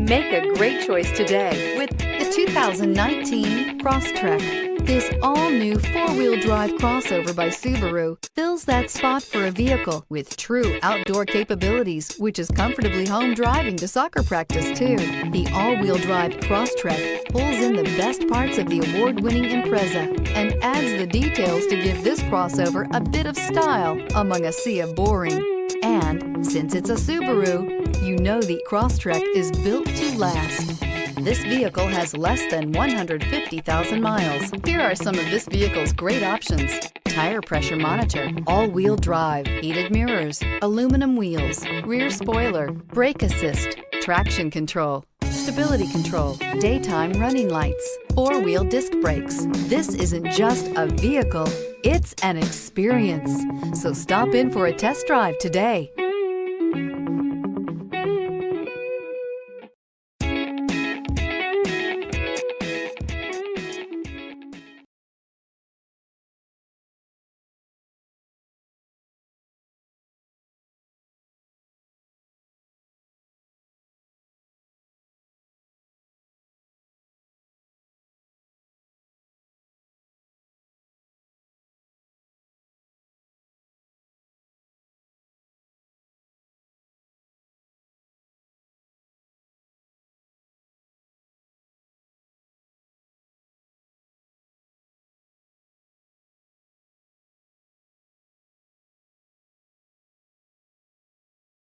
Make a great choice today with the 2019 Crosstrek. This all-new four-wheel drive crossover by Subaru fills that spot for a vehicle with true outdoor capabilities, which is comfortably home driving to soccer practice too. The all-wheel drive Crosstrek pulls in the best parts of the award-winning Impreza and adds the details to give this crossover a bit of style among a sea of boring. And since it's a Subaru, you know the Crosstrek is built to last. This vehicle has less than 150,000 miles. Here are some of this vehicle's great options: tire pressure monitor, all-wheel drive, heated mirrors, aluminum wheels, rear spoiler, brake assist, traction control, stability control, daytime running lights, four-wheel disc brakes. This isn't just a vehicle, it's an experience. So stop in for a test drive today.